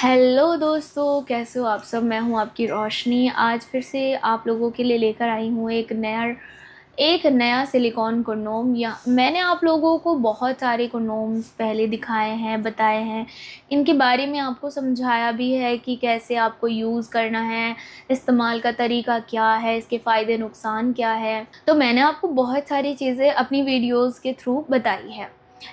Hello दोस्तों, कैसे हो आप सब। मैं हूं आपकी रोशनी। आज फिर से आप लोगों के लिए लेकर आई हूं एक नया सिलिकॉन कंडोम। या मैंने आप लोगों को बहुत सारे कंडोम्स पहले दिखाए हैं, बताए हैं, इनके बारे में आपको समझाया भी है कि कैसे आपको यूज़ करना है, इस्तेमाल का तरीका क्या है, इसके फ़ायदे नुकसान क्या है। तो मैंने आपको बहुत सारी चीज़ें अपनी वीडियोज़ के थ्रू बताई है।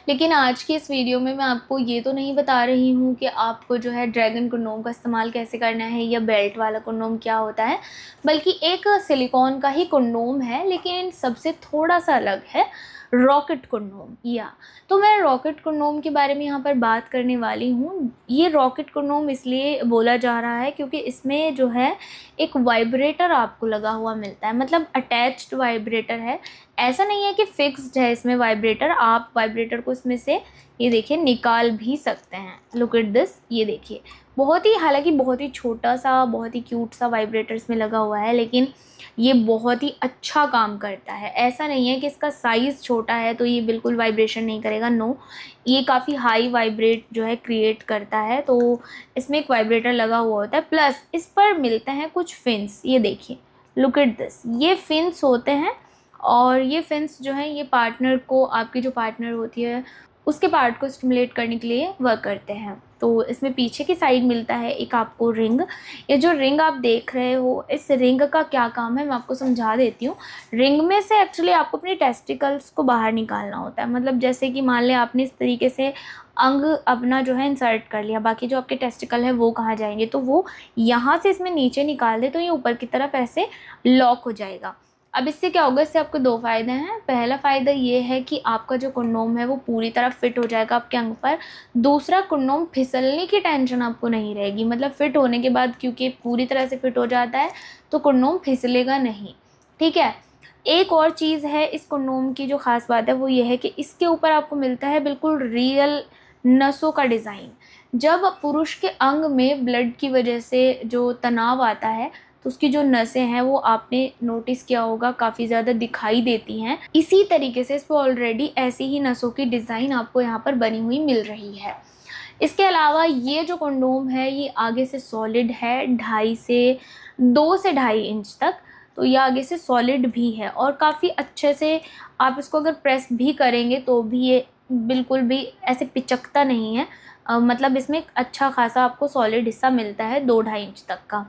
लेकिन आज की इस वीडियो में मैं आपको ये तो नहीं बता रही हूँ कि आपको जो है ड्रैगन कंडोम का इस्तेमाल कैसे करना है या बेल्ट वाला कंडोम क्या होता है, बल्कि एक सिलिकॉन का ही कंडोम है, लेकिन सबसे थोड़ा सा अलग है, रॉकेट कंडोम। या तो मैं रॉकेट कंडोम के बारे में यहाँ पर बात करने वाली हूँ। ये रॉकेट कंडोम इसलिए बोला जा रहा है क्योंकि इसमें जो है एक वाइब्रेटर आपको लगा हुआ मिलता है, मतलब अटैच्ड वाइब्रेटर है। ऐसा नहीं है कि फिक्स्ड है इसमें वाइब्रेटर। आप वाइब्रेटर को इसमें से ये देखिए निकाल भी सकते हैं। लुक एट दिस, ये देखिए बहुत ही, हालांकि बहुत ही छोटा सा, बहुत ही क्यूट सा वाइब्रेटर इसमें लगा हुआ है, लेकिन ये बहुत ही अच्छा काम करता है। ऐसा नहीं है कि इसका साइज़ छोटा है तो ये बिल्कुल वाइब्रेशन नहीं करेगा, नो, ये काफ़ी हाई वाइब्रेट जो है क्रिएट करता है। तो इसमें एक वाइब्रेटर लगा हुआ होता है, प्लस इस पर मिलते हैं कुछ फिन्स। ये देखिए, लुक एट दिस, ये फिन्स होते हैं और ये फिन्स जो है ये पार्टनर को, आपकी जो पार्टनर होती है उसके पार्ट को स्टिमुलेट करने के लिए वर्क करते हैं। तो इसमें पीछे की साइड मिलता है एक आपको रिंग। ये जो रिंग आप देख रहे हो, इस रिंग का क्या काम है मैं आपको समझा देती हूँ। रिंग में से एक्चुअली आपको अपनी टेस्टिकल्स को बाहर निकालना होता है। मतलब जैसे कि मान लें आपने इस तरीके से अंग अपना जो है इंसर्ट कर लिया, बाकी जो आपके टेस्टिकल है वो कहाँ जाएंगे, तो वो यहाँ से इसमें नीचे निकाल दे तो ये ऊपर की तरफ ऐसे लॉक हो जाएगा। अब इससे क्या होगा, इससे आपको दो फ़ायदे हैं। पहला फ़ायदा ये है कि आपका जो कंडोम है वो पूरी तरह फिट हो जाएगा आपके अंग पर। दूसरा, कंडोम फिसलने की टेंशन आपको नहीं रहेगी। मतलब फिट होने के बाद, क्योंकि पूरी तरह से फिट हो जाता है तो कंडोम फिसलेगा नहीं, ठीक है। एक और चीज़ है इस कंडोम की जो ख़ास बात है, वो ये है कि इसके ऊपर आपको मिलता है बिल्कुल रियल नसों का डिज़ाइन। जब पुरुष के अंग में ब्लड की वजह से जो तनाव आता है तो उसकी जो नसें हैं वो आपने नोटिस किया होगा काफ़ी ज़्यादा दिखाई देती हैं। इसी तरीके से इस पर ऑलरेडी ऐसी ही नसों की डिज़ाइन आपको यहाँ पर बनी हुई मिल रही है। इसके अलावा ये जो कंडोम है ये आगे से सॉलिड है, 2 से 2.5 इंच तक। तो ये आगे से सॉलिड भी है और काफ़ी अच्छे से आप इसको अगर प्रेस भी करेंगे तो भी ये बिल्कुल भी ऐसे पिचकता नहीं है। मतलब इसमें एक अच्छा खासा आपको सॉलिड हिस्सा मिलता है 2-2.5 इंच तक का।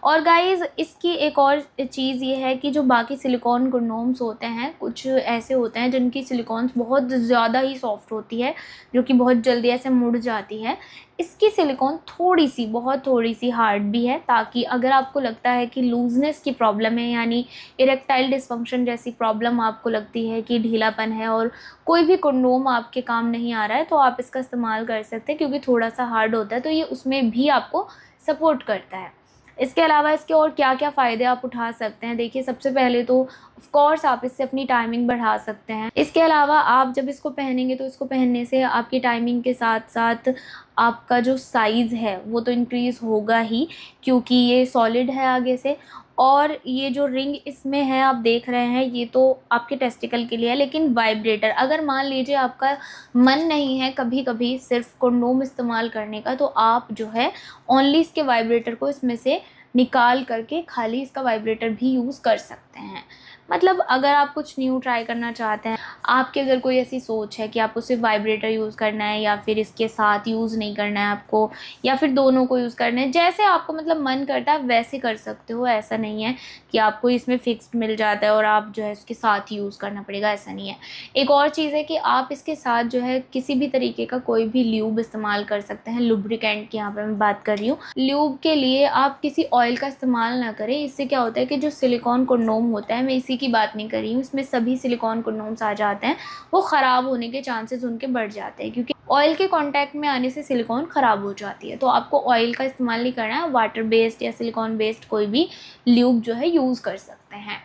और गाइज़ इसकी एक और चीज़ ये है कि जो बाकी सिलिकॉन कंडोम्स होते हैं, कुछ ऐसे होते हैं जिनकी सिलिकॉन्स बहुत ज़्यादा ही सॉफ्ट होती है, जो कि बहुत जल्दी ऐसे मुड़ जाती है। इसकी सिलिकॉन थोड़ी सी, बहुत थोड़ी सी हार्ड भी है, ताकि अगर आपको लगता है कि लूजनेस की प्रॉब्लम है, यानी इरेक्टाइल डिसफंक्शन जैसी प्रॉब्लम आपको लगती है कि ढीलापन है और कोई भी कंडोम आपके काम नहीं आ रहा है, तो आप इसका इस्तेमाल कर सकते हैं, क्योंकि थोड़ा सा हार्ड होता है तो ये उसमें भी आपको सपोर्ट करता है। इसके अलावा इसके और क्या क्या फ़ायदे आप उठा सकते हैं, देखिए सबसे पहले तो ऑफ कोर्स आप इससे अपनी टाइमिंग बढ़ा सकते हैं। इसके अलावा आप जब इसको पहनेंगे तो इसको पहनने से आपकी टाइमिंग के साथ साथ आपका जो साइज़ है वो तो इंक्रीज़ होगा ही, क्योंकि ये सॉलिड है आगे से। और ये जो रिंग इसमें है आप देख रहे हैं, ये तो आपके टेस्टिकल के लिए है, लेकिन वाइब्रेटर, अगर मान लीजिए आपका मन नहीं है कभी कभी सिर्फ कंडोम इस्तेमाल करने का, तो आप जो है ओनली इसके वाइब्रेटर को इसमें से निकाल करके खाली इसका वाइब्रेटर भी यूज़ कर सकते हैं। मतलब अगर आप कुछ न्यू ट्राई करना चाहते हैं, आपकी अगर कोई ऐसी सोच है कि आपको सिर्फ वाइब्रेटर यूज़ करना है या फिर इसके साथ यूज़ नहीं करना है आपको, या फिर दोनों को यूज़ करना है, जैसे आपको मतलब मन करता है वैसे कर सकते हो। ऐसा नहीं है कि आपको इसमें फिक्स्ड मिल जाता है और आप जो है इसके साथ ही यूज़ करना पड़ेगा, ऐसा नहीं है। एक और चीज़ है कि आप इसके साथ जो है किसी भी तरीके का कोई भी ल्यूब इस्तेमाल कर सकते हैं। लुब्रिकेंट की यहाँ पर मैं बात कर रही हूँ। ल्यूब के लिए आप किसी ऑयल का इस्तेमाल ना करें। इससे क्या होता है कि जो सिलिकॉन कंडोम होता है, मैं इसी की बात नहीं कर रही हूँ, इसमें सभी सिलिकॉन कंडोम्स आ जाते हैं, वो ख़राब होने के चांसेस उनके बढ़ जाते हैं, क्योंकि ऑयल के कांटेक्ट में आने से सिलिकॉन ख़राब हो जाती है। तो आपको ऑयल का इस्तेमाल नहीं करना है, वाटर बेस्ड या सिलिकॉन बेस्ड कोई भी ल्यूब जो है यूज़ कर सकते हैं।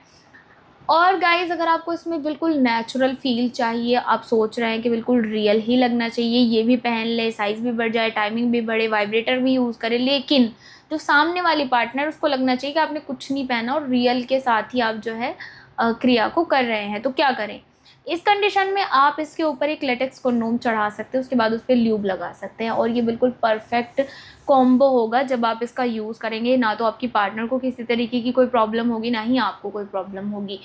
और गाइज़ अगर आपको इसमें बिल्कुल नेचुरल फ़ील चाहिए, आप सोच रहे हैं कि बिल्कुल रियल ही लगना चाहिए, ये भी पहन ले, साइज़ भी बढ़ जाए, टाइमिंग भी बढ़े, वाइब्रेटर भी यूज़ करें, लेकिन जो सामने वाली पार्टनर उसको लगना चाहिए कि आपने कुछ नहीं पहना और रियल के साथ ही आप जो है क्रिया को कर रहे हैं, तो क्या करें। इस कंडीशन में आप इसके ऊपर एक लेटेक्स कंडोम चढ़ा सकते हैं, उसके बाद उस पर ल्यूब लगा सकते हैं और ये बिल्कुल परफेक्ट कॉम्बो होगा जब आप इसका यूज़ करेंगे। ना तो आपकी पार्टनर को किसी तरीके की कोई प्रॉब्लम होगी, ना ही आपको कोई प्रॉब्लम होगी,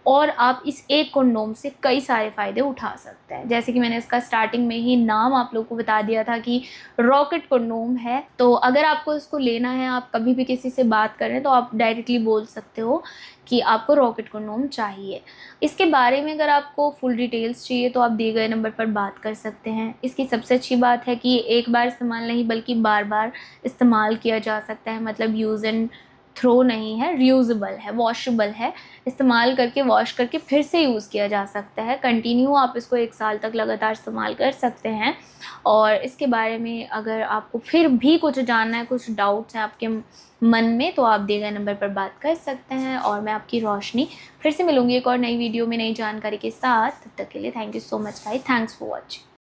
और आप इस एक कंडोम से कई सारे फ़ायदे उठा सकते हैं। जैसे कि मैंने इसका स्टार्टिंग में ही नाम आप लोगों को बता दिया था कि रॉकेट कंडोम है। तो अगर आपको इसको लेना है, आप कभी भी किसी से बात करें तो आप डायरेक्टली बोल सकते हो कि आपको रॉकेट कंडोम चाहिए। इसके बारे में अगर आपको फुल डिटेल्स चाहिए तो आप दिए गए नंबर पर बात कर सकते हैं। इसकी सबसे अच्छी बात है कि एक बार इस्तेमाल नहीं बल्कि बार बार इस्तेमाल किया जा सकता है, मतलब यूज़ एंड थ्रो नहीं है, रीयूजेबल है, वॉशेबल है। इस्तेमाल करके वॉश करके फिर से यूज़ किया जा सकता है। कंटिन्यू आप इसको 1 साल तक लगातार इस्तेमाल कर सकते हैं। और इसके बारे में अगर आपको फिर भी कुछ जानना है, कुछ डाउट्स हैं आपके मन में, तो आप दिए गए नंबर पर बात कर सकते हैं। और मैं आपकी रोशनी फिर से मिलूँगी एक और नई वीडियो में नई जानकारी के साथ। तब तक के लिए thank you so much guys, thanks for watching.